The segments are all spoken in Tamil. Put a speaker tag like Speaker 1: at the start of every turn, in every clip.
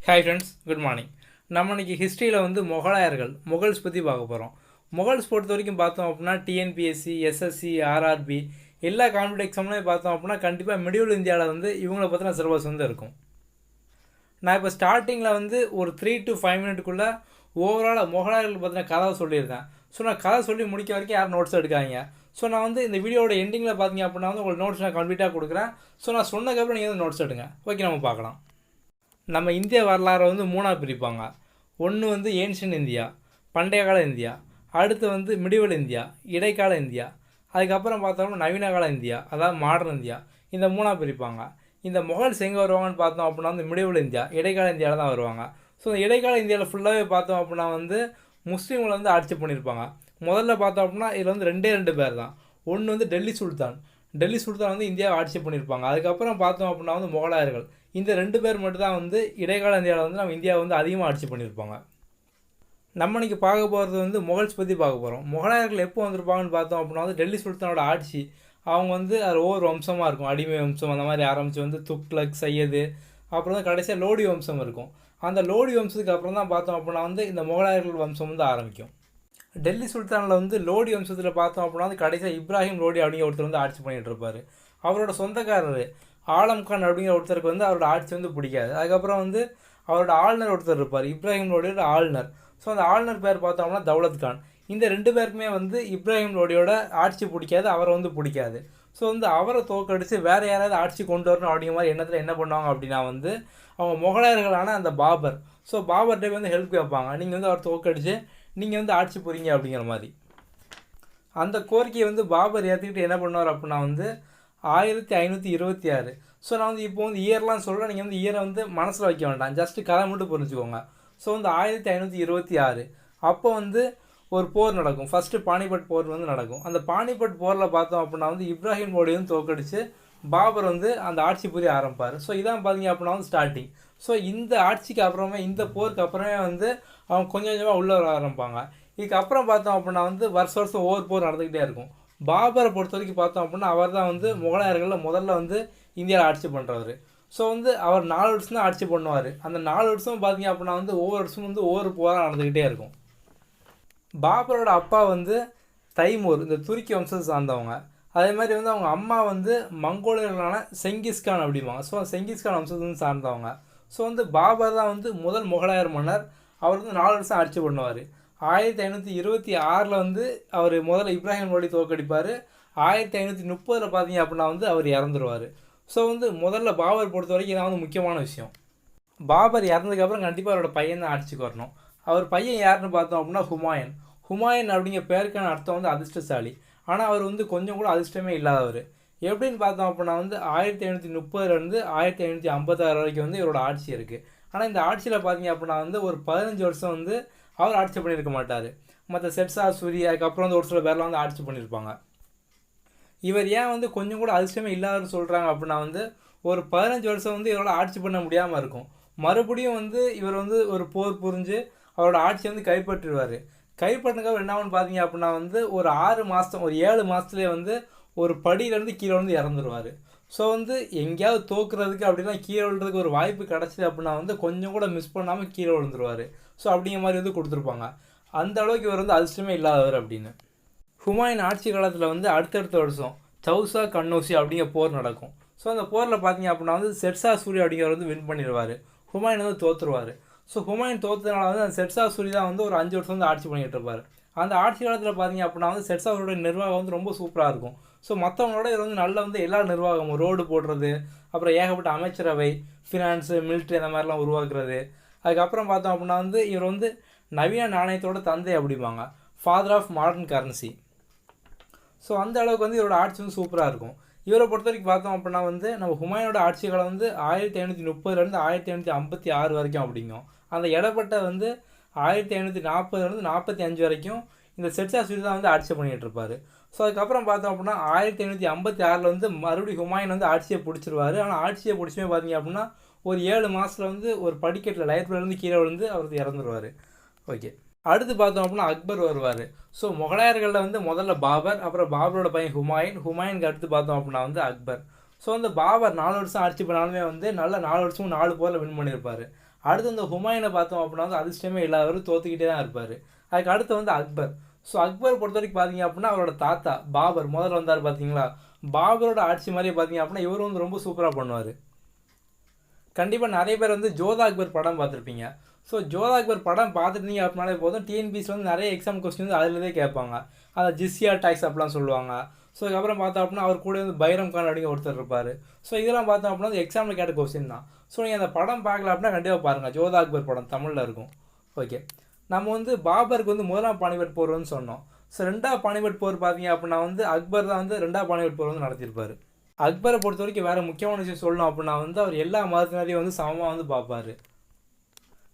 Speaker 1: Hi friends, good morning. நம்ம இன்றைக்கி ஹிஸ்ட்ரியில் வந்து முகல்ஸ் பற்றி பார்க்க போகிறோம். முகல்ஸ் பொறுத்த வரைக்கும் பார்த்தோம் அப்படின்னா டிஎன்பிஎஸ்சி, எஸ்எஸ்சி, ஆர்ஆர்பி எல்லா காம்படிட்டிவ் எக்ஸாம்லையும் பார்த்தோம் அப்படின்னா கண்டிப்பாக மிடிவல் இந்தியாவில் வந்து இவங்களை பற்றின சிலபஸ் வந்து இருக்கும். நான் இப்போ ஸ்டார்டிங்கில் வந்து ஒரு 3 to 5 மினிட்டுக்குள்ளே ஓவராலாக முகலாயர்கள் பற்றின கதை சொல்லியிருக்கேன். ஸோ நான் கதை சொல்லி முடிக்க வரைக்கும் யாரும் நோட்ஸ் எடுக்காங்க. ஸோ நான் வந்து இந்த வீடியோட எண்டிங்கில் பார்த்தீங்க அப்படின்னா வந்து உங்களுக்கு நோட்ஸ் நான் கம்ப்ளீட்டாக கொடுக்குறேன். ஸோ நான் சொன்னதுக்கப்புறம் நீங்கள் வந்து நோட்ஸ் எடுங்க. ஓகே, நம்ம பார்க்கலாம். நம்ம இந்திய வரலாறை வந்து மூணாக பிரிப்பாங்க. ஒன்று வந்து ஏன்ஷியன் இந்தியா, பண்டைய கால இந்தியா. அடுத்து வந்து மிடிவல் இந்தியா, இடைக்கால இந்தியா. அதுக்கப்புறம் பார்த்தோம்னா நவீன கால இந்தியா, அதாவது மாடர்ன் இந்தியா. இந்த மூணாக பிரிப்பாங்க. இந்த முகல்ஸ் எங்கே வருவாங்கன்னு பார்த்தோம் அப்படின்னா வந்து மிடிவல் இந்தியா, இடைக்கால இந்தியாவில் தான் வருவாங்க. ஸோ இந்த இடைக்கால இந்தியாவில் ஃபுல்லாகவே பார்த்தோம் அப்படின்னா வந்து முஸ்லீம்களை வந்து ஆட்சி பண்ணியிருப்பாங்க. முதல்ல பார்த்தோம் அப்படின்னா இதில் வந்து ரெண்டு பேர் தான். ஒன்று வந்து டெல்லி சுல்தான் வந்து இந்தியாவை ஆட்சி பண்ணியிருப்பாங்க. அதுக்கப்புறம் பார்த்தோம் அப்படின்னா வந்து முகலாயர்கள். இந்த 2 பேர் மட்டும் தான் வந்து இடைக்கால இந்தியாவில் வந்து நம்ம இந்தியாவை வந்து அதிகமாக ஆட்சி பண்ணியிருப்பாங்க. நம்ம இன்றைக்கி பார்க்க போகிறது வந்து முகல்ஸ் பற்றி பார்க்க போகிறோம். முகலாயர்கள் எப்போ வந்திருப்பாங்கன்னு பார்த்தோம் அப்படின்னா வந்து டெல்லி சுல்தானோட ஆட்சி அவங்க வந்து அது ஒவ்வொரு வம்சமாக இருக்கும். அடிமை வம்சம் அந்த மாதிரி ஆரம்பித்து வந்து துக்ளக், சையது, அப்புறம் வந்து கடைசியாக லோடி வம்சம் இருக்கும். அந்த லோடி வம்சத்துக்கு அப்புறம் தான் பார்த்தோம் அப்படின்னா வந்து இந்த முகலாயர்கள் வம்சம் வந்து ஆரம்பிக்கும். டெல்லி சுல்தானில் வந்து லோடி வம்சத்தில் பார்த்தோம் அப்படின்னா வந்து கடைசியாக இப்ராஹிம் லோடி அப்படிங்கிற ஒருத்தர் வந்து ஆட்சி பண்ணிகிட்டு இருப்பார். அவரோட சொந்தக்காரர் ஆலம் கான் அப்படிங்கிற ஒருத்தருக்கு வந்து அவரோட ஆட்சி வந்து பிடிக்காது. அதுக்கப்புறம் வந்து அவரோட ஆளுநர் ஒருத்தர் இருப்பார், இப்ராஹிம் லோடியோட ஆளுநர். ஸோ அந்த ஆளுநர் பேர் பார்த்தோம்னா தௌலத் கான். இந்த 2 பேருக்குமே வந்து இப்ராஹிம் லோடியோட ஆட்சி பிடிக்காது, அவரை வந்து பிடிக்காது. ஸோ வந்து அவரை தோக்கடித்து வேறு யாராவது ஆட்சி கொண்டு வரணும் அப்படிங்கிற மாதிரி எண்ணத்தில் என்ன பண்ணுவாங்க அப்படின்னா வந்து அவங்க முகலாயர்களான அந்த பாபர். ஸோ பாபர்கிட்ட வந்து ஹெல்ப் கேட்பாங்க, நீங்கள் வந்து அவர் தோக்கடிச்சு நீங்கள் வந்து ஆட்சி புரியுங்க அப்படிங்கிற மாதிரி. அந்த கோரிக்கையை வந்து பாபர் ஏற்றுக்கிட்டு என்ன பண்ணுவார் அப்படின்னா வந்து 1526. ஸோ நான் வந்து இப்போ வந்து இயர்லாம் சொல்கிறேன், நீங்கள் வந்து இயரை வந்து மனசில் வைக்க வேண்டாம், ஜஸ்ட்டு கதை மட்டும் புரிஞ்சுக்கோங்க. ஸோ வந்து 1526 அப்போ வந்து ஒரு போர் நடக்கும். ஃபஸ்ட்டு பானிபட் போர் வந்து நடக்கும். அந்த பானிபட் போரில் பார்த்தோம் அப்படின்னா வந்து இப்ராஹிம் லோடி வந்து தோக்கடிச்சு பாபர் வந்து அந்த ஆட்சி புரிய ஆரம்பிப்பார். ஸோ இதான் பார்த்தீங்க அப்படின்னா வந்து ஸ்டார்டிங். ஸோ இந்த ஆட்சிக்கு அப்புறமே, இந்த போருக்கு அப்புறமே வந்து அவங்க கொஞ்சம் கொஞ்சமாக உள்ளே வர ஆரம்பிப்பாங்க. இதுக்கப்புறம் பார்த்தோம் அப்படின்னா வந்து வருஷம் ஒவ்வொரு போர் நடந்துக்கிட்டே இருக்கும். பாபரை பொறுத்த வரைக்கும் பார்த்தோம் அப்படின்னா அவர் தான் வந்து முகலாயர்களில் முதல்ல வந்து இந்தியாவில் ஆட்சி பண்ணுறவர். ஸோ வந்து அவர் 4 வருஷம் தான் ஆட்சி பண்ணுவார். அந்த 4 வருஷம் பார்த்தீங்க அப்படின்னா வந்து ஒவ்வொரு வருஷமும் வந்து ஒவ்வொரு போராக நடந்துக்கிட்டே இருக்கும். பாபரோட அப்பா வந்து தைமூர், இந்த துருக்கி வம்சத்தை சார்ந்தவங்க. அதே மாதிரி வந்து அவங்க அம்மா வந்து மங்கோலியர்களான செங்கிஸ்கான் அப்படிம்பாங்க. ஸோ செங்கிஸ்கான் வம்சத்தை வந்து சார்ந்தவங்க. ஸோ வந்து பாபர் தான் வந்து முதல் முகலாயர் மன்னர். அவர் வந்து 4 வருஷம் ஆட்சி பண்ணுவார். 1526 வந்து அவர் முதல்ல இப்ராஹிம் லோடி தோற்கடிப்பார். 1530 பார்த்தீங்க அப்படின்னா வந்து அவர் இறந்துருவார். ஸோ வந்து முதல்ல பாபர் பொறுத்த வரைக்கும் இதான் வந்து முக்கியமான விஷயம். பாபர் இறந்ததுக்கப்புறம் கண்டிப்பாக அவரோட பையன் தான் ஆட்சிக்கு வரணும். அவர் பையன் யாருன்னு பார்த்தோம் அப்படின்னா ஹுமாயூன் அப்படிங்கிற பேருக்கான அர்த்தம் வந்து அதிர்ஷ்டசாலி. ஆனால் அவர் வந்து கொஞ்சம் கூட அதிர்ஷ்டமே இல்லாதவர். எப்படின்னு பார்த்தோம் அப்படின்னா வந்து 1530 1556 வரைக்கும் வந்து இவரோட ஆட்சி இருக்குது. ஆனால் இந்த ஆட்சியில் பார்த்தீங்க அப்படின்னா வந்து ஒரு 15 வருஷம் வந்து அவர் ஆட்சி பண்ணியிருக்க மாட்டார். மற்ற ஷெர்ஷா சூரி, அதுக்கப்புறம் வந்து ஒரு சில பேர்லாம் வந்து ஆட்சி பண்ணியிருப்பாங்க. இவர் ஏன் வந்து கொஞ்சம் கூட அதிர்ஷ்டமே இல்லாதன்னு சொல்கிறாங்க அப்படின்னா வந்து ஒரு 15 வருஷம் வந்து இவரோட ஆட்சி பண்ண முடியாமல் இருக்கும். மறுபடியும் வந்து இவர் வந்து ஒரு போர் புரிஞ்சு அவரோட ஆட்சியை வந்து கைப்பற்றிடுவார். கைப்பற்றினதுக்கு என்ன ஆகுன்னு பார்த்தீங்க அப்படின்னா வந்து ஒரு 6 மாதம், ஒரு 7 மாதத்துலேயே வந்து ஒரு படியிலேருந்து கீழே வந்து இறந்துருவார். ஸோ வந்து எங்கேயாவது தோக்குறதுக்கு அப்படின்னா கீழே விழுறதுக்கு ஒரு வாய்ப்பு கிடச்சிது அப்படின்னா வந்து கொஞ்சம் கூட மிஸ் பண்ணாமல் கீழே விழுந்துருவார். ஸோ அப்படிங்கிற மாதிரி வந்து கொடுத்துருப்பாங்க. அந்த அளவுக்கு இவர் வந்து அதிர்ஷ்டமே இல்லாதவர் அப்படின்னு. ஹுமாயூன் ஆட்சி காலத்தில் வந்து அடுத்தடுத்த வருஷம் சௌசா கன்னௌசி அப்படிங்கிற போர் நடக்கும். ஸோ அந்த போரில் பார்த்தீங்க அப்படின்னா வந்து ஷெர்ஷா சூரி அப்படிங்கிறவர் வந்து வின் பண்ணிடுவார். ஹுமாயூன் வந்து தோற்றுருவார். ஸோ ஹுமாயூன் தோற்றதுனால வந்து அந்த ஷெர்ஷா சூரி தான் வந்து ஒரு 5 வருஷம் வந்து ஆட்சி பண்ணிகிட்டு இருப்பார். அந்த ஆட்சி காலத்தில் பார்த்தீங்க அப்படின்னா வந்து ஷெர்ஷா சூரியோட நிர்வாகம் வந்து ரொம்ப சூப்பராக இருக்கும். ஸோ மற்றவங்களோட இவர் வந்து நல்ல வந்து எல்லா நிர்வாகமும், ரோடு போடுறது, அப்புறம் ஏகப்பட்ட அமைச்சரவை, ஃபினான்ஸு, மிலிட்ரி அந்த மாதிரிலாம் உருவாக்குறது. அதுக்கப்புறம் பார்த்தோம் அப்படின்னா வந்து இவர் வந்து நவீன நாணயத்தோட தந்தை அப்படிம்பாங்க, father of modern currency. So அந்த அளவுக்கு வந்து இவரோட ஆட்சி வந்து சூப்பராக இருக்கும். இவரை பொறுத்த வரைக்கும் பார்த்தோம் அப்படின்னா வந்து நம்ம ஹுமாயூனோட ஆட்சி காலம் வந்து 1530 1556 வரைக்கும் அப்படிங்கும். அந்த இடப்பட்ட வந்து 1540 45 வரைக்கும் இந்த ஷெர்ஷா சூரி தான் வந்து ஆட்சி பண்ணிகிட்டு இருப்பார். ஸோ அதுக்கப்புறம் பார்த்தோம் அப்படின்னா 1556 வந்து மறுபடியும் ஹுமாயூன் வந்து ஆட்சியை பிடிச்சிருவார். ஆனால் ஆட்சியை பிடிச்சுமே பார்த்தீங்க அப்படின்னா ஒரு 7 மாதத்தில் வந்து ஒரு படிக்கட்டில் லைப்ரரிலேருந்து கீழே விழுந்து அவர் இறந்துருவார். ஓகே, அடுத்து பார்த்தோம் அப்படின்னா அக்பர் வருவார். ஸோ முகலாயர்களில் வந்து முதல்ல பாபர், அப்புறம் பாபரோட பையன் ஹுமாயூனுக்கு அடுத்து பார்த்தோம் அப்படின்னா வந்து அக்பர். ஸோ வந்து பாபர் 4 வருஷம் ஆட்சி பண்ணாலுமே வந்து நல்ல 4 வருஷமும் 4 போரில் வின் பண்ணியிருப்பார். அடுத்து வந்து ஹுமாயூனை பார்த்தோம் அப்படின்னா வந்து அதிர்ஷ்டமே இல்லாதவர் தோத்துக்கிட்டே தான் இருப்பார். அதுக்கு அடுத்து வந்து அக்பர். ஸோ அக்பர் பொறுத்த வரைக்கும் பார்த்தீங்க அப்படின்னா அவரோட தாத்தா பாபர் முதல்ல வந்தார் பார்த்தீங்களா, பாபரோட ஆட்சி மாதிரியே பார்த்தீங்க அப்படின்னா இவர் வந்து ரொம்ப சூப்பராக பண்ணுவார். கண்டிப்பாக நிறைய பேர் வந்து ஜோதா அக்பர் படம் பார்த்துருப்பீங்க. ஸோ ஜோதா அக்பர் படம் பார்த்துருந்தீங்க அப்படின்னாலே போதும், டிஎன்பிஎஸ்சி வந்து நிறைய எக்ஸாம் கொஸ்டின் வந்து அதில் கேட்பாங்க. அந்த ஜிஸ்யா டாக்ஸ் அப்படிலாம் சொல்லுவாங்க. ஸோ அதுக்கப்புறம் பார்த்தோம் அப்படின்னா அவர் கூட வந்து பைரம் கான் அப்படிங்கிற ஒருத்தர் இருப்பார். ஸோ இதெல்லாம் பார்த்தோம் அப்படின்னா எக்ஸாமில் கேட்ட கொஸ்டின் தான். ஸோ நீங்கள் அந்த படம் பார்க்கல அப்படின்னா கண்டிப்பாக பாருங்கள், ஜோதா அக்பர் படம் தமிழில் இருக்கும். ஓகே, நம்ம வந்து பாபருக்கு வந்து முதலாம் பானிபட் போர் வந்து சொன்னோம். ஸோ ரெண்டாவது பானிபட் போர் பார்த்தீங்க அப்படின்னா வந்து அக்பர் தான் வந்து ரெண்டாவது பானிபட் போர் வந்து நடத்தியிருப்பார். அக்பரை பொறுத்த வரைக்கும் வேறு முக்கியமான விஷயம் சொல்லணும் அப்படின்னா வந்து அவர் எல்லா மதத்தினரையும் வந்து சமமாக வந்து பார்ப்பார்.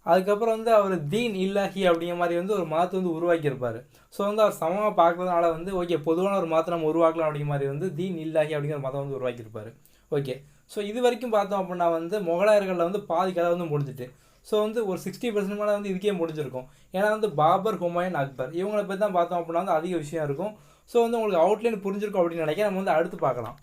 Speaker 1: அதுக்கப்புறம் வந்து அவர் தீன் இல்லாஹி அப்படிங்கிற மாதிரி வந்து ஒரு மதத்தை வந்து உருவாக்கியிருப்பார். ஸோ வந்து அவர் சமமாக பார்க்கறதுனால வந்து ஓகே பொதுவான ஒரு மதத்தை நம்ம உருவாக்கலாம் அப்படிங்கிற மாதிரி வந்து தீன் இல்லாஹி அப்படிங்கிற மதம் வந்து உருவாக்கியிருப்பார். ஓகே, ஸோ இது வரைக்கும் பார்த்தோம் அப்படின்னா வந்து முகலாயர்களில் வந்து பாதி கதை வந்து முடிஞ்சிட்டு. ஸோ வந்து ஒரு 60% மேலே வந்து இதுக்கே முடிஞ்சிருக்கும். ஏன்னா வந்து பாபர், ஹுமாயூன், அக்பர் இவங்களை பற்றி தான் பார்த்தோம் அப்படின்னா வந்து அதிக விஷயம் இருக்கும். ஸோ வந்து உங்களுக்கு அவுட்லைன் புரிஞ்சிருக்கும் அப்படின்னு நினைக்கிறேன். நம்ம வந்து அடுத்து பார்க்கலாம்.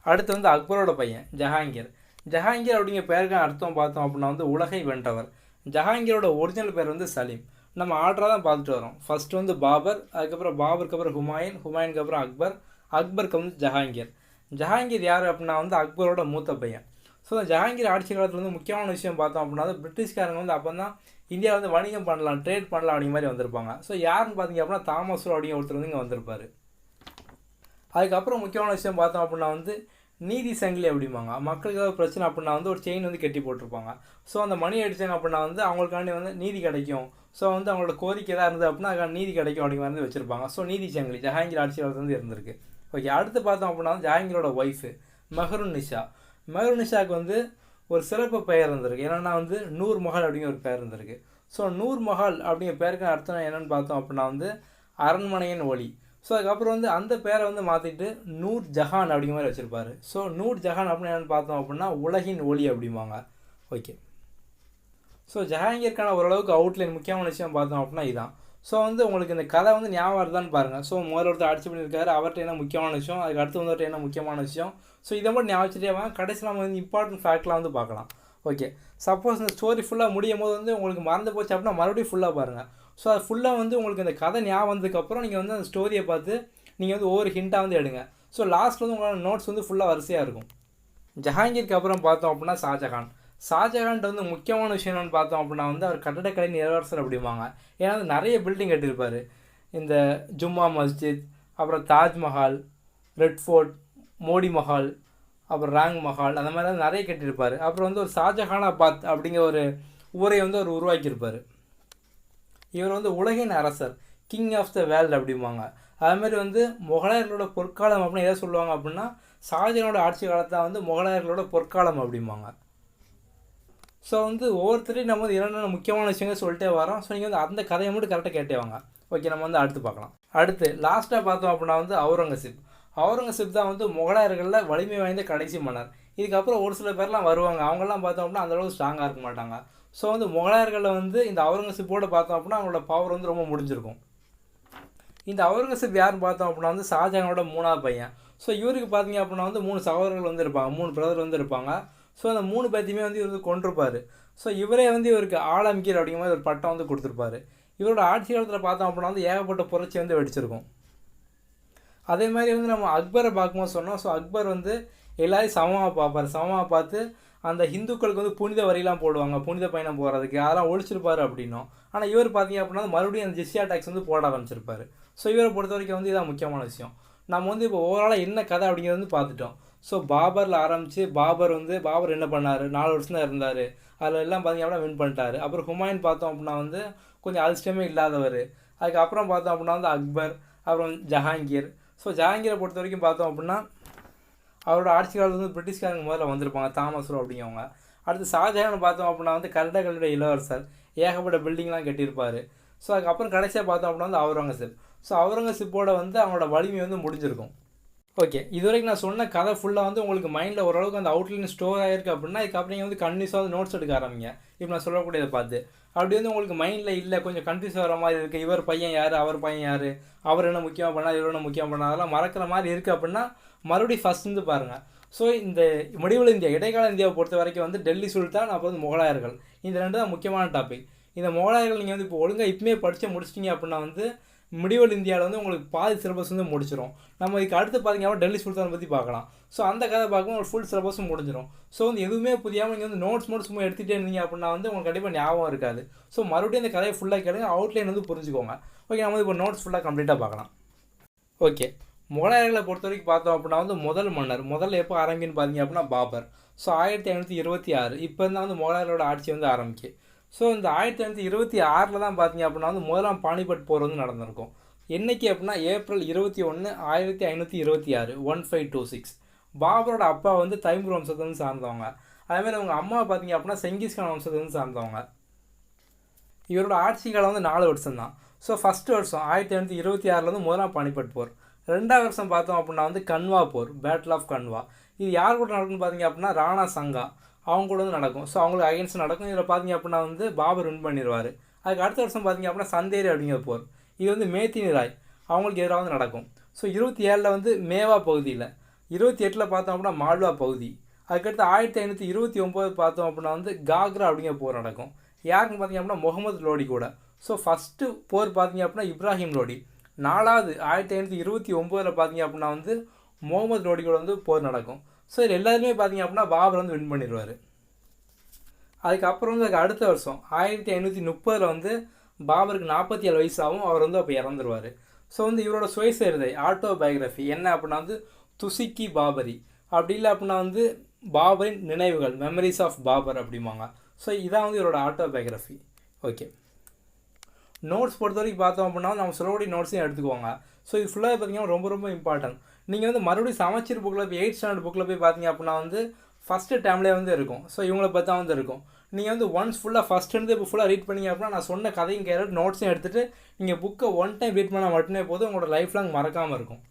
Speaker 1: அடுத்து வந்து அக்பரோட பையன் ஜஹாங்கீர். ஜஹாங்கீர் அப்படிங்கிற பேருக்கான அர்த்தம் பார்த்தோம் அப்படின்னா வந்து உலகை வென்றவர். ஜஹாங்கீரோட ஒரிஜினல் பேர் வந்து சலீம். நம்ம ஆர்டராக தான் பார்த்துட்டு வரோம். ஃபர்ஸ்ட் வந்து பாபர், அதுக்கப்புறம் பாபருக்கு அப்புறம் ஹுமாயூன், ஹுமாயூனுக்கு அப்புறம் அக்பர், அக்பருக்கு வந்து ஜஹாங்கீர். ஜஹாங்கீர் யார் அப்படின்னா வந்து அக்பரோட மூத்த பையன். ஸோ அந்த ஜஹாங்கீர் ஆட்சி காலத்தில் வந்து முக்கியமான விஷயம் பார்த்தோம் அப்படின்னா பிரிட்டிஷ்காரங்க வந்து அப்போ தான் இந்தியாவில் வந்து வணிகம் பண்ணலாம், ட்ரேட் பண்ணலாம் அப்படிங்கிற மாதிரி வந்திருப்பாங்க. ஸோ யாருன்னு பார்த்தீங்க அப்படின்னா தாமஸ் ரோ அப்படிங்கிற ஒருத்தர் வந்து இங்கே வந்திருப்பார். அதுக்கப்புறம் முக்கியமான விஷயம் பார்த்தோம் அப்படின்னா வந்து நீதி சங்கிலி அப்படிம்பாங்க. மக்களுக்கு ஏதாவது பிரச்சனை அப்படின்னா வந்து ஒரு செயின் வந்து கட்டி போட்டிருப்பாங்க. ஸோ அந்த மணி அடித்தாங்க அப்படின்னா வந்து அவங்களுக்காண்டி வந்து நீதி கிடைக்கும். ஸோ வந்து அவங்களோட கோரிக்கை எதாவது இருந்தது அப்படின்னா அதுக்கான நீதி கிடைக்கும் அப்படிங்கிற மாதிரி வச்சுருப்பாங்க. ஸோ நீதி சங்கிலி ஜஹாங்கீர் ஆட்சி காலத்தில் வந்து இருந்திருக்கு. ஓகே, அடுத்து பார்த்தோம் அப்படின்னா வந்து ஜஹாங்கீரோட ஒய்ஃபு மெஹருன் நிஷா. மெஹருன் நிஷாவுக்கு வந்து ஒரு சிறப்பு பெயர் இருந்திருக்கு. என்னென்னா வந்து நூர் மஹால் அப்படிங்கிற ஒரு பெயர் இருந்திருக்கு. ஸோ நூர் மஹால் அப்படிங்கிற பேருக்கு அர்த்தம் என்னென்னு பார்த்தோம் அப்படின்னா வந்து அரண்மனையின் ஒளி. ஸோ அதுக்கப்புறம் வந்து அந்த பேரை வந்து மாற்றிட்டு நூர் ஜஹான் அப்படிங்கிற மாதிரி வச்சுருப்பாரு. ஸோ நூர் ஜஹான் அப்படின்னு என்னென்னு பார்த்தோம் அப்படின்னா உலகின் ஒளி அப்படிம்பாங்க. ஓகே, ஸோ ஜஹாங்கீருக்கான ஓரளவுக்கு அவுட்லைன் முக்கியமான விஷயம் பார்த்தோம் அப்படின்னா இதுதான். ஸோ வந்து உங்களுக்கு இந்த கதை வந்து ஞாபகம் வருதான்னு பாருங்கள். ஸோ முதல்ல ஒருத்தர் ஆட்சி பண்ணியிருக்காரு, அவர்கிட்ட என்ன முக்கியமான விஷயம், அதுக்கு அடுத்து வந்துட்டு என்ன முக்கியமான விஷயம். ஸோ இதை மட்டும் ஞாபகம் வச்சுட்டே வாங்க. கடைசியில் நம்ம வந்து இம்பார்ட்டன்ட் ஃபேக்ட்லாம் வந்து பார்க்கலாம். ஓகே, சப்போஸ் இந்த ஸ்டோரி ஃபுல்லாக முடியும் போது வந்து உங்களுக்கு மறந்து போச்சு அப்படின்னா மறுபடியும் ஃபுல்லாக பாருங்கள். ஸோ அது ஃபுல்லாக வந்து உங்களுக்கு இந்த கதை ஞாபகம் வந்ததுக்கப்புறம் நீங்கள் வந்து அந்த ஸ்டோரியை பார்த்து நீங்கள் வந்து ஒவ்வொரு ஹிண்ட்டாக வந்து எடுங்க. ஸோ லாஸ்ட்டில் வந்து உங்களோட நோட்ஸ் வந்து ஃபுல்லாக வரிசையாக இருக்கும். ஜஹாங்கீருக்கு அப்புறம் பார்த்தோம் அப்படின்னா ஷாஜஹான். ஷாஜஹான்ட்டு வந்து முக்கியமான விஷயம் என்னென்னு பார்த்தோம் அப்படின்னா வந்து அவர் கட்டடக்கலை இளவரசர் அப்படிம்பாங்க. ஏன்னா வந்து நிறைய பில்டிங் கட்டியிருப்பார். இந்த ஜும்மா மஸ்ஜித், அப்புறம் தாஜ்மஹால், ரெட் ஃபோர்ட், மோடி மஹால், அப்புறம் ராங் மஹால், அந்த மாதிரி நிறைய கட்டியிருப்பார். அப்புறம் வந்து ஒரு ஷாஜஹானாபாத் அப்படிங்கிற ஒரு ஊரை வந்து அவர் உருவாக்கியிருப்பார். இவர் வந்து உலகின் அரசர், கிங் ஆஃப் த வேர்ல்டு அப்படிம்பாங்க. அதுமாதிரி வந்து முகலாயர்களோட பொற்காலம் அப்படின்னு எதை சொல்லுவாங்க அப்படின்னா ஷாஜஹானோட ஆட்சி காலத்தை வந்து முகலாயர்களோட பொற்காலம் அப்படிம்பாங்க. ஸோ வந்து ஒவ்வொருத்தரையும் நம்ம வந்து என்னென்ன முக்கியமான விஷயங்கள் சொல்லிட்டே வரோம். ஸோ நீங்கள் வந்து அந்த கதையை மட்டும் கரெக்டாக கேட்டே வாங்க. ஓகே, நம்ம வந்து அடுத்து பார்க்கலாம். அடுத்து லாஸ்ட்டாக பார்த்தோம் அப்படின்னா வந்து அவுரங்கசீப். அவுரங்கசீப் தான் வந்து முகலாயர்களில் வலிமை வாய்ந்த கடைசி மன்னர். இதுக்கப்புறம் ஒரு சில பேர்லாம் வருவாங்க, அவங்கெல்லாம் பார்த்தோம் அப்படின்னா அந்தளவுக்கு ஸ்ட்ராங்காக இருக்க மாட்டாங்க. ஸோ வந்து முகலாயர்களில் வந்து இந்த அவுரங்கசீப்போடு பார்த்தோம் அப்படின்னா அவங்களோட பவர் வந்து ரொம்ப முடிஞ்சிருக்கும். இந்த அவுரங்கசீப் யாருன்னு பார்த்தோம் அப்படின்னா வந்து ஷாஜஹானோட 3வது பையன். ஸோ இவருக்கு பார்த்தீங்க அப்படின்னா வந்து 3 சகோதரர்கள் வந்து இருப்பாங்க, 3 பிரதர் வந்து இருப்பாங்க. ஸோ அந்த 3 பேர்த்தையுமே வந்து இவர் வந்து கொண்டிருப்பார். ஸோ இவரே வந்து இவருக்கு ஆலம்கீர் அப்படிங்கிற மாதிரி ஒரு பட்டம் வந்து கொடுத்துருப்பாரு. இவரோட ஆட்சி காலத்தில் பார்த்தோம் அப்படின்னா வந்து ஏகப்பட்ட புரட்சி வந்து வெடிச்சிருக்கும். அதே மாதிரி வந்து நம்ம அக்பரை பார்க்கும்போது சொன்னோம். ஸோ அக்பர் வந்து எல்லாரையும் சமமாக பார்ப்பார். சமமாக பார்த்து அந்த ஹிந்துக்களுக்கு வந்து புனித வரிலாம் போடுவாங்க, புனித பயணம் போகிறதுக்கு அதெல்லாம் ஒழிச்சிருப்பார் அப்படின்னும். ஆனால் இவர் பார்த்தீங்க அப்படின்னா மறுபடியும் அந்த ஜிஸ்யா டேக்ஸ் வந்து போட ஆரம்பிச்சிருப்பார். ஸோ இவரை பொறுத்த வரைக்கும் வந்து இதான் முக்கியமான விஷயம். நம்ம வந்து இப்போ ஓவராலாக என்ன கதை அப்படிங்கிறது வந்து பார்த்துட்டோம். ஸோ பாபரில் ஆரம்பித்து பாபர் என்ன பண்ணார், 4 வருஷம் தான் இருந்தார். அதில் எல்லாம் பார்த்தீங்க அப்படின்னா வின் பண்ணிட்டார். அப்புறம் ஹுமாயூன் பார்த்தோம் அப்படின்னா வந்து கொஞ்சம் அதிர்ஷ்டமே இல்லாதவர். அதுக்கப்புறம் பார்த்தோம் அப்படின்னா வந்து அக்பர், அப்புறம் ஜஹாங்கீர். ஸோ ஜஹாங்கீரை பொறுத்த வரைக்கும் பார்த்தோம் அப்படின்னா அவரோட ஆட்சி காலத்தில் வந்து பிரிட்டிஷ்காரங்க முதல்ல வந்திருப்பாங்க, தாமஸ் ரோ அப்படிங்கிறவங்க. அடுத்து ஷாஜஹான் பார்த்தோம் அப்படின்னா வந்து கட்டடக்கலையோட இளவரசர், ஏகப்பட்ட பில்டிங்லாம் கட்டியிருப்பார். ஸோ அதுக்கப்புறம் கடைசியாக பார்த்தோம் அப்படின்னா வந்து அவுரங்கசீப். ஸோ அவுரங்கசீப்போட வந்து அவங்களோட வலிமை வந்து முடிஞ்சிருக்கும். ஓகே, இது வரைக்கும் நான் சொன்ன கதை ஃபுல்லாக வந்து உங்களுக்கு மைண்டில் ஓரளவுக்கு அந்த அவுட்லைன் ஸ்டோர் ஆகிருக்கு அப்படின்னா இதுக்கப்புறம் நீங்கள் வந்து கன்ஃபியூஸாக வந்து நோட்ஸ் எடுக்க ஆரம்பிங்க. இப்போ நான் சொல்லக்கூடியதை பார்த்து அப்படி வந்து உங்களுக்கு மைண்டில் இல்லை, கொஞ்சம் கன்ஃபியூஸ் ஆகிற மாதிரி இருக்குது, இவர் பையன் யார், அவர் பையன் யார், அவர் என்ன முக்கியமாக பண்ணால், இவர் என்ன முக்கியமாக பண்ணால், அதெல்லாம் மறக்கிற மாதிரி இருக்குது அப்படின்னா மறுபடியும் ஃபஸ்ட் வந்து பாருங்கள். ஸோ இந்த முடிவுல இந்தியா இடைக்கால இந்தியாவை பொறுத்த வரைக்கும் வந்து டெல்லி சுல்தான் அப்புறம் வந்து முகலாயர்கள் இந்த ரெண்டு தான் முக்கியமான டாபிக். இந்த முகலாயர்கள் நீங்கள் வந்து இப்போ ஒழுங்காக இப்போமே படித்து முடிச்சிட்டிங்க அப்படின்னா வந்து முடிவல் இந்தியாவில் வந்து உங்களுக்கு பாதி சிலபஸ் வந்து முடிச்சிடும். நம்ம இதுக்கு அடுத்து பார்த்தீங்கன்னா டெல்லி சுல்தான் பற்றி பார்க்கலாம். ஸோ அந்த கதை பார்க்கும் உங்களுக்கு ஃபுல் சிலபஸும் முடிஞ்சிடும். ஸோ வந்து எதுவுமே புரியாமல் நீங்கள் வந்து நோட்ஸ் மட்டும் சும்மா எடுத்துகிட்டே இருந்தீங்க அப்படின்னா வந்து உங்களுக்கு கண்டிப்பாக ஞாபகம் இருக்காது. ஸோ மறுபடியும் இந்த கதையை ஃபுல்லாக கேளுங்க, அவுட்லைன் வந்து புரிஞ்சுக்கோங்க. ஓகே, நம்ம இப்போ நோட்ஸ் ஃபுல்லாக கம்ப்ளீட்டாக பார்க்கலாம். ஓகே, முகலாயர்களை பொறுத்த வரைக்கும் பார்த்தோம் அப்படின்னா வந்து முதல் மன்னர் முதல்ல எப்போ ஆரம்பிக்குன்னு பார்த்தீங்க அப்படின்னா பாபர். ஸோ 1526 இப்போ இருந்தால் வந்து முகலாயர்களோட ஆட்சி வந்து ஆரம்பிக்கு. ஸோ இந்த 1526 தான் பார்த்தீங்க அப்படின்னா வந்து முதலாம் பானிபட் போர் வந்து நடந்திருக்கும். என்றைக்கு அப்படின்னா ஏப்ரல் 21, 1526 1526. பாபரோட அப்பா வந்து தைமூர் வம்சத்தை வந்து சார்ந்தவங்க. அதேமாதிரி அவங்க அம்மா பார்த்தீங்க அப்படின்னா செங்கிஸ்கான் வம்சத்தை வந்து சார்ந்தவங்க. இவரோட ஆட்சி காலம் வந்து 4 வருஷம் தான். ஸோ ஃபஸ்ட்டு வருஷம் 1526 வந்து முதலாம் பானிபட் போர். ரெண்டாவது வருஷம் பார்த்தோம் அப்படின்னா வந்து கன்வா போர், பேட்டில் ஆஃப் கன்வா. இது யார் கூட நடக்கும்னு பார்த்தீங்க அப்படின்னா ராணா சங்கா அவங்க கூட வந்து நடக்கும். ஸோ அவங்களுக்கு அகைன்ஸ்ட் நடக்கும். இதில் பார்த்தீங்க அப்படின்னா வந்து பாபர் வின் பண்ணிடுவார். அதுக்கு அடுத்த வருஷம் பார்த்தீங்க அப்படின்னா சந்தேரி அப்படிங்கிற போர். இது வந்து மேத்தினி ராய் அவங்களுக்கு எதிராக வந்து நடக்கும். ஸோ 27 வந்து மேவா பகுதியில், 28 பார்த்தோம் அப்படின்னா மால்வா பகுதி. அதுக்கடுத்து 1529 பார்த்தோம் அப்படின்னா வந்து காக்ரா அப்படிங்கிற போர் நடக்கும். யாருக்குன்னு பார்த்தீங்க அப்படின்னா முகமது லோடி கூட. ஸோ ஃபஸ்ட்டு போர் பார்த்தீங்க அப்படின்னா இப்ராஹிம் லோடி. 4வது 1529 பார்த்தீங்க அப்படின்னா வந்து முகமது லோடி கூட வந்து போர் நடக்கும். ஸோ இது எல்லாருமே பார்த்தீங்க அப்படின்னா பாபர் வந்து வின் பண்ணிடுவார். அதுக்கப்புறம் வந்து அதுக்கு அடுத்த வருஷம் 1530 வந்து பாபருக்கு 47 வயசாகவும் அவர் வந்து அப்போ இறந்துருவார். ஸோ வந்து இவரோட சுயசரிதை ஆட்டோபயோகிராஃபி என்ன அப்படின்னா வந்து துசிக்கி பாபரி, அப்படி இல்லை அப்படின்னா வந்து பாபரின் நினைவுகள், மெமரிஸ் ஆஃப் பாபர் அப்படிம்பாங்க. ஸோ இதான் வந்து இவரோட ஆட்டோபயோகிராஃபி. ஓகே, நோட்ஸ் பொறுத்த வரைக்கும் பார்த்தோம் அப்படின்னா நம்ம சொல்லக்கூடிய நோட்ஸையும் எடுத்துக்குவாங்க. ஸோ இது ஃபுல்லாக பார்த்தீங்கன்னா ரொம்ப ரொம்ப இம்பார்ட்டன்ட். நீங்கள் வந்து மறுபடியும் சமச்சீர் புக்கில் போய் 8th ஸ்டாண்டர்ட் புக்கில் போய் பார்த்தீங்க அப்படின்னா வந்து ஃபஸ்ட்டு டேம்லேயே வந்து இருக்கும். ஸோ இவங்களை பற்றி தான் வந்து இருக்கும். நீங்கள் வந்து ஒன்ஸ் ஃபுல்லாக ஃபஸ்ட்டு இப்போ ஃபுல்லாக ரீட் பண்ணிங்க அப்படின்னா நான் சொன்ன கதையும் கேட்டு நோட்ஸையும் எடுத்துகிட்டு நீங்கள் புக்கை ஒன் டைம் ரீட் பண்ணால் மட்டுமே போதும், உங்களோட லைஃப் லாங் மறக்காமல் இருக்கும்.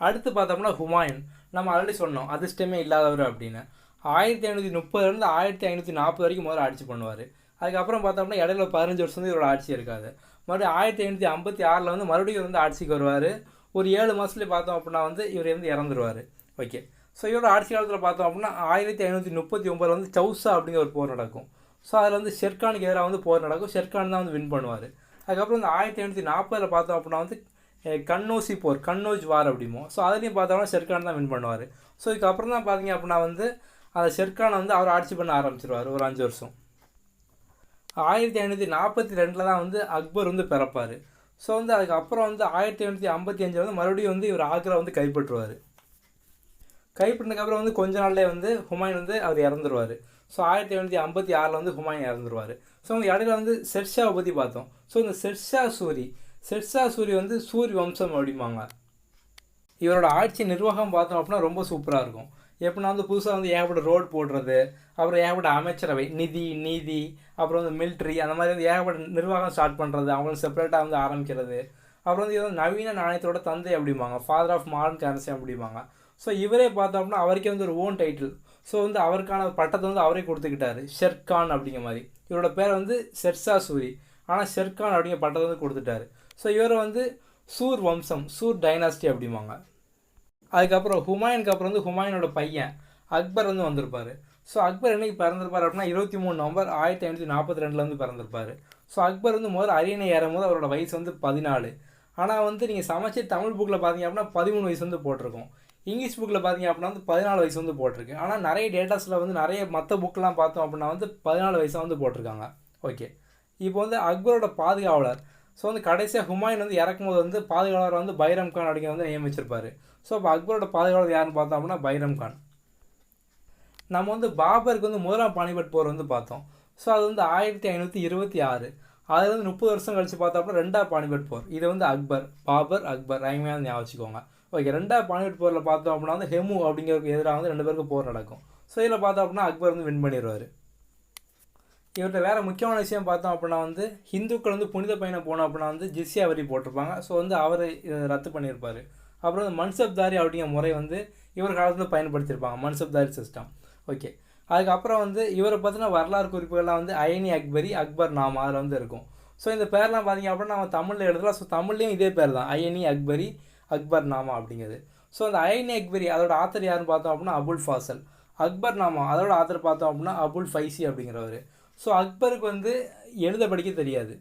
Speaker 1: அடுத்து பார்த்தோம்னா ஹுமாயூன். நம்ம ஆல்ரெடி சொன்னோம் அதிர்ஷ்டமே இல்லாதவர் அப்படின்னு. 1530 1540 வரைக்கும் முதல்ல ஆட்சி பண்ணுவார். அதுக்கப்புறம் பார்த்தோம்னா இடையில 15 வருஷம் வந்து இவரோட ஆட்சி இருக்காது. மறுபடியும் 1556 வந்து மறுபடியும் வந்து ஆட்சிக்கு வருவார். ஒரு 7 மாதத்துலேயே பார்த்தோம் அப்படின்னா வந்து இவர் வந்து இறந்துருவார். ஓகே, ஸோ இவரோட ஆட்சி காலத்தில் பார்த்தோம் அப்படின்னா 1539 வந்து சௌசா அப்படிங்கிற ஒரு போர் நடக்கும். ஸோ அதில் வந்து ஷெர்கானுக்கு எதிராக வந்து போர் நடக்கும். ஷெர்கான் தான் வந்து வின் பண்ணுவார். அதுக்கப்புறம் இந்த 1540 பார்த்தோம் அப்படின்னா வந்து கன்னோசி போர், கன்னோஜ் வார் அப்படிமோ. ஸோ அதுலேயும் பார்த்தோம்னா ஷெர்கான் தான் வின் பண்ணுவார். ஸோ இதுக்கப்புறம் தான் பார்த்தீங்க அப்படின்னா வந்து அந்த ஷெர்கானை வந்து அவர் ஆட்சி பண்ண ஆரம்பிச்சிருவார் ஒரு 5 வருஷம். 1542 தான் வந்து அக்பர் வந்து பிறப்பார். ஸோ வந்து அதுக்கப்புறம் வந்து 1555 வந்து மறுபடியும் வந்து இவர் ஆக்ரா வந்து கைப்பற்றுவார். கைப்பற்றினதுக்கப்புறம் வந்து கொஞ்ச நாள்லேயே வந்து ஹுமாயூன் வந்து அவர் இறந்துருவார். ஸோ 1556 வந்து ஹுமாயூன் இறந்துருவார். ஸோ அவங்க இடையில வந்து ஷெர்ஷாவை பற்றி பார்த்தோம். ஸோ இந்த ஷெர்ஷா சூரி வந்து சூரி வம்சம் அப்படிம்பாங்க. இவரோட ஆட்சி நிர்வாகம் பார்த்தோம் அப்படின்னா ரொம்ப சூப்பராக இருக்கும். எப்படின்னா வந்து புதுசாக வந்து ஏகப்பட்ட ரோடு போடுறது, அப்புறம் ஏகப்பட்ட அமைச்சரவை, நீதி, அப்புறம் வந்து மிலிட்ரி, அந்த மாதிரி வந்து ஏகப்பட்ட நிர்வாகம் ஸ்டார்ட் பண்ணுறது, அவங்களும் செப்பரேட்டாக வந்து ஆரம்பிக்கிறது. அப்புறம் வந்து இது வந்து நவீன நாணயத்தோட தந்தை அப்படிம்பாங்க, ஃபாதர் ஆஃப் மாடர்ன் கரன்சி அப்படிம்பாங்க. ஸோ இவரே பார்த்தோம் அப்படின்னா அவருக்கே வந்து ஒரு ஓன் டைட்டில். ஸோ வந்து அவருக்கான பட்டத்தை வந்து அவரே கொடுத்துக்கிட்டாரு, ஷெர்கான் அப்படிங்கிற மாதிரி. இவரோட பேரை வந்து ஷெர்ஷா சூரி, ஆனால் ஷெர்கான் அப்படிங்கிற பட்டத்தை வந்து கொடுத்துட்டாரு. ஸோ இவரை வந்து சூர் வம்சம், சூர் டைனாஸ்டி அப்படிம்பாங்க. அதுக்கப்புறம் ஹுமாயூனுக்கு அப்புறம் வந்து ஹுமாயூனோட பையன் அக்பர் வந்து வந்திருப்பார். ஸோ அக்பர் என்னைக்கு பிறந்திருப்பார் அப்படின்னா 23 நவம்பர் 1542 வந்து பிறந்திருப்பார். ஸோ அக்பர் வந்து முதல்ல அரியணை ஏறும்போது அவரோட வயசு வந்து 14. ஆனால் வந்து நீங்கள் சமைச்ச தமிழ் புக்கில் பார்த்தீங்க அப்படின்னா 13 வயசு வந்து போட்டிருக்கோம். இங்கிலீஷ் புக்கில் பார்த்தீங்க அப்படின்னா வந்து 14 வயசு வந்து போட்டிருக்கு. ஆனால் நிறைய டேட்டாஸில் வந்து நிறைய மற்ற புக்கெலாம் பார்த்தோம் அப்படின்னா வந்து 14 வயசாக வந்து போட்டிருக்காங்க. ஓகே, இப்போ வந்து அக்பரோட பாதுகாவலர். ஸோ வந்து கடைசியாக ஹுமாயூன் வந்து இறக்கும்போது வந்து பாதுகாவலர் வந்து பைரம் கான் அப்படிங்கிற வந்து நியமிச்சிருப்பார். ஸோ இப்போ அக்பரோட பாதுகாவலர் யாருன்னு பார்த்தோம் அப்படின்னா பைரம் கான். நம்ம வந்து பாபருக்கு வந்து முதலாம் பானிபட் போர் வந்து பார்த்தோம். ஸோ அது வந்து 1526. அதில் வந்து 30 வருஷம் கழித்து பார்த்தோம் அப்படின்னா 2ஆம் பானிபட் போர். இது வந்து பாபர் அக்பர் ரைமையாக ஞாபகம் வச்சுக்கோங்க. ஓகே, 2ஆம் பானிபட் போரில் பார்த்தோம் அப்படின்னா வந்து ஹெமு அப்படிங்கிறதுக்கு எதிராக வந்து 2 பேருக்கு போர் நடக்கும். ஸோ இதில் பார்த்தோம் அப்படின்னா அக்பர் வந்து வின் பண்ணிடுவார். இவர்கிட்ட வேறு முக்கியமான விஷயம் பார்த்தோம் அப்படின்னா வந்து ஹிந்துக்கள் வந்து புனித பயணம் போனோம் அப்படின்னா வந்து ஜிஸ்யா வரி போட்டிருப்பாங்க. ஸோ வந்து அவர் ரத்து பண்ணியிருப்பார். அப்புறம் வந்து மன்சப்தாரி அப்படிங்கிற முறை வந்து இவர் காலத்தில் பயன்படுத்தியிருப்பாங்க, மன்சப்தாரி சிஸ்டம். ஓகே, அதுக்கப்புறம் வந்து இவரை பற்றின வரலாறு குறிப்புகள்லாம் வந்து அயனி அக்பரி, அக்பர் நாமா அதில் வந்து இருக்கும். ஸோ இந்த பேர்லாம் பார்த்தீங்க அப்படின்னா நம்ம தமிழில் எழுதலாம். ஸோ தமிழ்லேயும் இதே பேர் தான், அயனி அக்பரி, அக்பர் நாமா அப்படிங்கிறது. ஸோ அந்த ஐன் அக்பரி அதோட ஆத்தர் யாருன்னு பார்த்தோம் அப்படின்னா அபுல் ஃபாசல். அக்பர் நாமா அதோட ஆத்தர் பார்த்தோம் அப்படின்னா அபுல் ஃபைசி அப்படிங்கிறவர். ஸோ அக்பருக்கு வந்து எழுத படிக்க தெரியாது.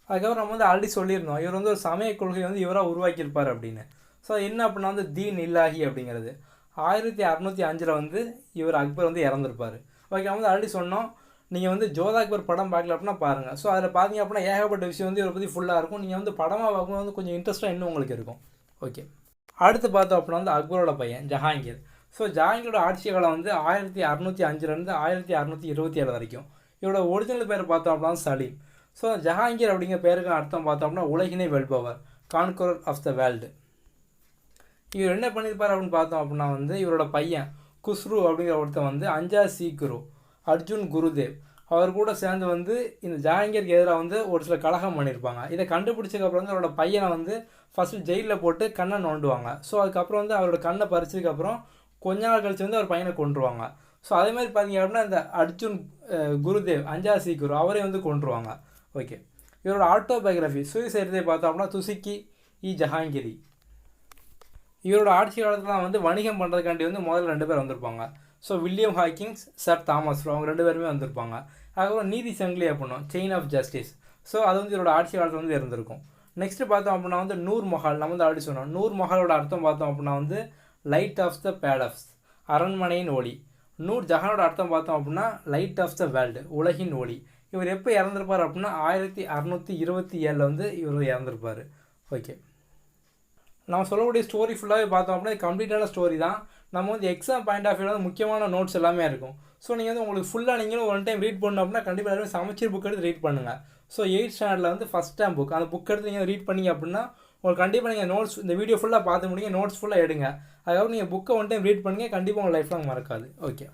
Speaker 1: அதுக்கப்புறம் நம்ம வந்து ஆல்ரெடி சொல்லியிருந்தோம் இவர் வந்து ஒரு சமய கொள்கை வந்து இவராக உருவாக்கியிருப்பார் அப்படின்னு. ஸோ என்ன அப்படின்னா வந்து தீன் இல்லாஹி அப்படிங்கிறது 1605 வந்து இவர் அக்பர் வந்து இறந்துருப்பார். ஓகே, நம்ம வந்து ஆல்ரெடி சொன்னோம் நீங்கள் வந்து ஜோதா அக்பர் படம் பார்க்கல அப்படின்னா பாருங்கள். ஸோ அதில் பார்த்தீங்க அப்படின்னா ஏகப்பட்ட விஷயம் வந்து இவரை பற்றி ஃபுல்லாக இருக்கும். நீங்கள் வந்து படமாக பார்க்கும்போது வந்து கொஞ்சம் இன்ட்ரெஸ்ட்டாக இன்னும் உங்களுக்கு இருக்கும். ஓகே, அடுத்து பார்த்தோம் அப்படின்னா வந்து அக்பரோட பையன் ஜஹாங்கீர். ஸோ ஜஹாங்கீரோட ஆட்சி காலம் வந்து 1605 1627 வரைக்கும். இவரோட ஒரிஜினல் பேர் பார்த்தோம் அப்படின்னா சலீம். ஸோ ஜஹாங்கீர் அப்படிங்கிற பேருக்கு அர்த்தம் பார்த்தோம் அப்படின்னா உலகினை வெல்பவர், கான்கரர் ஆஃப் த வேர்ல்டு. இவர் என்ன பண்ணியிருப்பார் அப்படின்னு பார்த்தோம் அப்படின்னா வந்து இவரோட பையன் குஸ்ரு அப்படிங்கிற ஒருத்தன் வந்து அஞ்சா சீக்குரு அர்ஜுன் குருதேவ் அவர் கூட சேர்ந்து வந்து இந்த ஜஹாங்கீருக்கு எதிராக வந்து ஒரு சில கலகம் பண்ணியிருப்பாங்க. இதை கண்டுபிடிச்சதுக்கப்புறம் வந்து அவரோட பையனை வந்து ஃபஸ்ட்டு ஜெயிலில் போட்டு கண்ணை நோண்டுவாங்க. ஸோ அதுக்கப்புறம் வந்து அவரோட கண்ணை பறிச்சதுக்கப்புறம் கொஞ்ச நாள் கழிச்சு வந்து அவர் பையனை கொண்டுருவாங்க. ஸோ அதேமாதிரி பார்த்தீங்க அப்படின்னா இந்த அர்ஜுன் குருதேவ் அஞ்சா சீக்குரு அவரே வந்து கொண்டுருவாங்க. ஓகே, இவரோட ஆட்டோபயோகிராஃபி சுயசரிதை பார்த்தோம் அப்படின்னா துசுக்கி ஜஹாங்கீரி. இவரோட ஆட்சி காலத்தில் வந்து வணிகம் பண்ணுறதுக்காண்டி வந்து முதல்ல 2 பேர் வந்திருப்பாங்க. So William Hawkings, sir Thomas அவங்க 2 பேருமே வந்திருப்பாங்க. அதுக்கப்புறம் நீதி சங்கிலி அப்படின்னா செயின் ஆஃப் ஜஸ்டிஸ். ஸோ அது வந்து இவரோட ஆட்சி காலத்தில் வந்து இருந்திருக்கும். நெக்ஸ்ட்டு பார்த்தோம் அப்படின்னா வந்து நூர் மஹால். நம்ம வந்து ஆல்ரெடி சொன்னோம் நூர் மஹாலோட அர்த்தம் பார்த்தோம் அப்படின்னா வந்து லைட் ஆஃப் த பேலஸ், அரண்மனையின் ஒளி. நூர் ஜஹானோட அர்த்தம் பார்த்தோம் அப்படின்னா லைட் ஆஃப் த வேர்ல்டு, உலகின் ஒளி. இவர் எப்போ இறந்துருப்பார் அப்படின்னா 1627 வந்து இவர் இறந்துருப்பார். ஓகே, நம்ம சொல்லக்கூடிய ஸ்டோரி ஃபுல்லாகவே பார்த்தோம் அப்படின்னா கம்ப்ளீட்டான ஸ்டோரி தான். நம்ம வந்து எக்ஸாம் பாயிண்ட் ஆஃப் வியூவில் வந்து முக்கியமான நோட்ஸ் எல்லாமே இருக்கும். ஸோ நீங்கள் வந்து உங்களுக்கு ஃபுல்லாக நீங்களும் ஒன் டைம் ரீட் பண்ணணும் அப்படின்னா கண்டிப்பாக எல்லாருமே சமச்சீர் புக் எடுத்து ரீட் பண்ணுங்கள். ஸோ 8th ஸ்டாண்டர்டில் வந்து ஃபஸ்ட் டைம் புக் அந்த புக் எடுத்து நீங்கள் ரீட் பண்ணிங்க அப்படின்னா உங்களுக்கு கண்டிப்பாக நீங்கள் நோட்ஸ் இந்த வீடியோ ஃபுல்லாக பார்த்து முடியுங்க, நோட்ஸ் ஃபுல்லாக எடுங்க. அதுக்கப்புறம் நீங்கள் புக்கை ஒன் டைம் ரீட் பண்ணுங்கள், கண்டிப்பாக உங்கள் லைஃப் லாங் மறக்காது. ஓகே,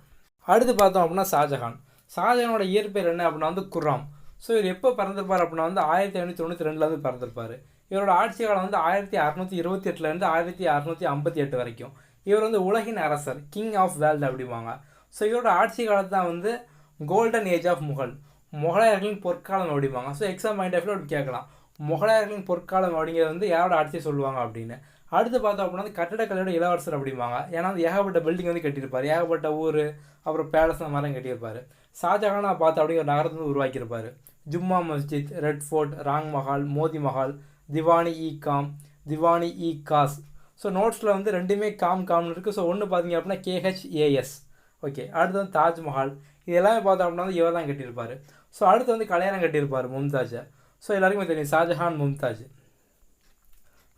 Speaker 1: அடுத்து பார்த்தோம் அப்படின்னா ஷாஜஹான். ஷாஜஹானோட இயற்பெயர் என்ன அப்படின்னா வந்து குர்ராம். ஸோ இவர் எப்போ பிறந்திருப்பார் அப்படின்னா வந்து 1592 வந்து பிறந்திருப்பார். இவரோட ஆட்சி காலம் வந்து 1628 1658 வரைக்கும். இவர் வந்து உலகின் அரசர், கிங் ஆஃப் வேர்ல்டு அப்படிம்பாங்க. ஸோ இவரோட ஆட்சி காலத்து தான் வந்து கோல்டன் ஏஜ் ஆஃப் முகலாயர்களின் பொற்காலம் அப்படிம்பாங்க. So exam point of view அப்படி கேட்கலாம் முகலாயர்களின் பொற்காலம் அப்படிங்கிறது வந்து யாரோட ஆட்சியை சொல்லுவாங்க அப்படின்னு. அடுத்து பார்த்தோம் அப்படின்னா வந்து கட்டடக்கலையோட இளவரசர் அப்படிம்பாங்க. ஏன்னா வந்து ஏகப்பட்ட பில்டிங் வந்து கட்டியிருப்பார், ஏகப்பட்ட ஊர் அப்புறம் பேலஸ் அந்த மாதிரி கட்டியிருப்பார். ஷாஜஹானா பார்த்து அப்படிங்கிற நகரத்தை வந்து உருவாக்கியிருப்பார். Jama Masjid, Red Fort, Rang Mahal, Moti Mahal, Diwani Aam, Diwani Khas. So நோட்ஸில் வந்து ரெண்டுமே காம்னு இருக்குது. ஸோ ஒன்று பார்த்தீங்க அப்படின்னா KHAS. ஓகே, அடுத்து வந்து தாஜ்மஹால். இது எல்லாமே பார்த்தோம் அப்படின்னா வந்து இவர் தான் கட்டியிருப்பார். ஸோ அடுத்து வந்து கல்யாணம் கட்டியிருப்பார் மும்தாஜை. ஸோ எல்லாருக்குமே தெரியும் ஷாஜஹான் மும்தாஜ்.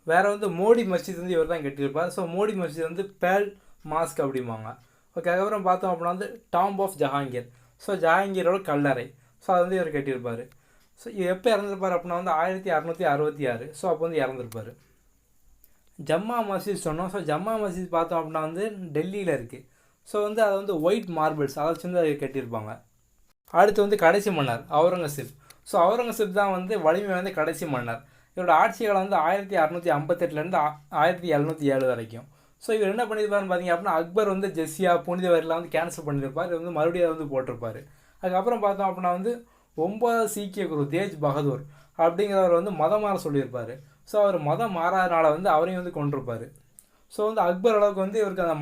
Speaker 1: வேறு வந்து மோடி மஸ்ஜித் வந்து இவர் தான் கட்டியிருப்பார். ஸோ மோடி மஸ்ஜித் வந்து பேல் மாஸ்க் அப்படிம்பாங்க. ஓகே, அதுக்கப்புறம் பார்த்தோம் அப்படின்னா வந்து டாம்ப் ஆஃப் ஜஹாங்கீர். ஸோ ஜஹாங்கீரோட கல்லறை. ஸோ அது வந்து இவர் கட்டியிருப்பார். ஸோ இது எப்போ இறந்துருப்பார் அப்படின்னா வந்து 1666. ஸோ அப்போ வந்து இறந்துருப்பார். ஜம்மா மஸ்ஜித் சொன்னோம். ஸோ ஜம்மா மஸ்ஜித் பார்த்தோம் அப்படின்னா வந்து டெல்லியில் இருக்குது. ஸோ வந்து அதை வந்து ஒயிட் மார்பிள்ஸ் அதை வச்சு வந்து அதை கட்டியிருப்பாங்க. அடுத்து வந்து கடைசி மன்னர் அவுரங்கசீப். ஸோ அவுரங்கசீப் தான் வந்து வலிமை வந்து கடைசி மன்னர். இவரோட ஆட்சி காலம் வந்து 1658 1707 வரைக்கும். ஸோ இவர் என்ன பண்ணியிருப்பாருன்னு பார்த்தீங்க அப்படின்னா அக்பர் வந்து ஜெஸ்ஸியா புனித வரிலாம் வந்து கேன்சல் பண்ணியிருப்பார். இவர் வந்து மறுபடியும் வந்து போட்டிருப்பார். அதுக்கப்புறம் பார்த்தோம் அப்படின்னா வந்து 9வது சீக்கிய குரு தேஜ் பகதூர் அப்படிங்கிறவர் வந்து மதம் மாற சொல்லியிருப்பார். ஸோ அவர் மதம் மாறாதனால வந்து அவரையும் வந்து கொண்டிருப்பார். ஸோ வந்து அக்பர் அளவுக்கு வந்து இவருக்கு அந்த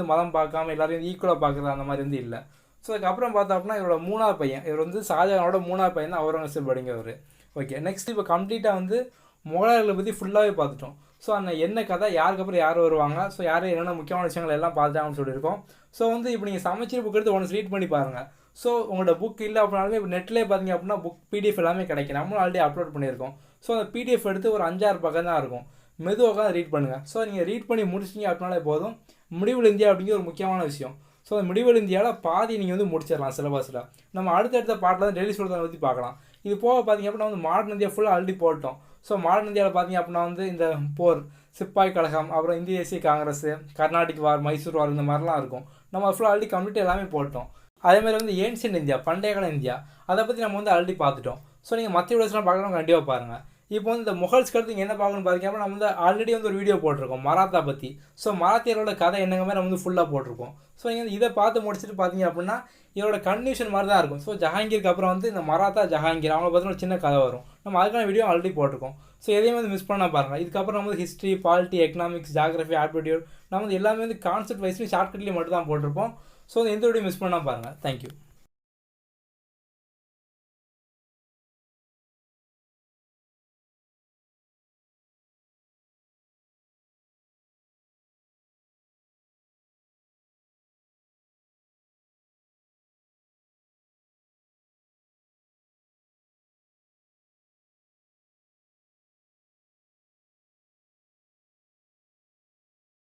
Speaker 1: மதம் பார்க்காம எல்லாரையும் ஈக்குவலாக பார்க்குறது அந்த மாதிரி வந்து இல்லை. ஸோ அதுக்கப்புறம் பார்த்தோம் அப்படின்னா இவரோட 3வது பையன், இவர் வந்து ஷாஜஹானோட 3வது பையன் தான் அவுரங்கசீப் அப்படிங்கிறவர். ஓகே, நெக்ஸ்ட் இப்போ கம்ப்ளீட்டாக வந்து முகலாயர்களை பற்றி ஃபுல்லாகவே பார்த்துட்டோம். ஸோ அந்த என்ன கதை, யாருக்கு அப்புறம் யார் வருவாங்க, ஸோ யார் என்னென்ன முக்கியமான விஷயங்கள் எல்லாம் பார்த்துட்டாங்கன்னு சொல்லியிருக்கோம். ஸோ வந்து இப்போ நீங்கள் சமச்சீர் புக் எடுத்து ஒன்ஸ் ரீட் பண்ணி பாருங்கள். ஸோ உங்களோட புக் இல்லை அப்படின்னாலுமே இப்போ நெட்லேயே பார்த்தீங்க அப்படின்னா புக் PDF எல்லாமே கிடைக்கும். நம்மளும் ஆல்ரெடி அப்லோட் பண்ணியிருக்கோம். ஸோ அந்த PDF எடுத்து ஒரு 5-6 பக்கம் தான் இருக்கும். மெதுவாக தான் ரீட் பண்ணுங்கள். ஸோ நீங்கள் ரீட் பண்ணி முடிச்சிங்க அப்படின்னாலே போதும். முடிவுல இந்தியா அப்படிங்கிற ஒரு முக்கியமான விஷயம். ஸோ அந்த முடிவுல இந்தியாவில் பாதி நீங்கள் வந்து முடிச்சிடலாம் சிலபஸில். நம்ம அடுத்தடுத்த பாட்டில் தான் டெல்லி சுல்தானை பற்றி பார்க்கலாம். இது போக பார்த்தீங்க அப்படின்னா வந்து மாடர்ன் இந்தியா ஃபுல்லாக ஆல்ரெடி போட்டோம். ஸோ மாடர்ன் இந்தியாவில் பார்த்தீங்க அப்படின்னா வந்து இந்த போர், சிப்பாய் கழகம், அப்புறம் இந்திய தேசிய காங்கிரஸ், கர்நாடிக் வார், மைசூர் வார் இந்த மாதிரிலாம் இருக்கும். நம்ம ஃபுல்லாக ஆல்ரெடி கம்ப்ளீட் எல்லாமே போட்டோம். அதேமாதிரி வந்து ஏன்ஷியன்ட் இந்தியா, பண்டைய கால இந்தியா, அதை பற்றி நம்ம வந்து ஆல்ரெடி பார்த்துட்டோம். ஸோ நீங்கள் மற்ற வீடியோஸ்லாம் பார்க்கலாம், கண்டிப்பாக பாருங்கள். இப்போ வந்து இந்த முகல்ஸ்க்கு அடுத்து நீங்கள் என்ன பார்க்கணும்னு பார்த்தீங்கன்னா நம்ம வந்து ஆல்ரெடி வந்து ஒரு வீடியோ போட்டிருக்கோம் மராத்தா பற்றி. ஸோ மராத்தியரோட கதை என்னங்க மாதிரி நம்ம வந்து ஃபுல்லாக போட்டிருக்கோம். ஸோ நீங்கள் வந்து இதை பார்த்து முடிச்சுட்டு பார்த்தீங்க அப்படின்னா இதோட கன்ஃபியூஷன் மாதிரி தான் இருக்கும். ஸோ ஜஹாங்கீருக்கு அப்புறம் வந்து இந்த மராத்தா ஜஹாங்கீர் அவங்கள பற்றின ஒரு சின்ன கதை வரும். நம்ம அதுக்கான வீடியோ ஆல்ரெடி போட்டிருக்கோம். ஸோ எதையும் வந்து மிஸ் பண்ணால் பாருங்கள். இதுக்கப்புறம் நம்ம வந்து history, polity, economics, geography, aptitude நம்ம வந்து எல்லாமே வந்து கான்செப்ட் வைஸ்லையும் ஷார்ட்கட்லேயும் மட்டும் தான் போட்டிருப்போம். ஸோ எந்த வீடியோ மிஸ் பண்ணால் பாருங்கள். தேங்க்யூ.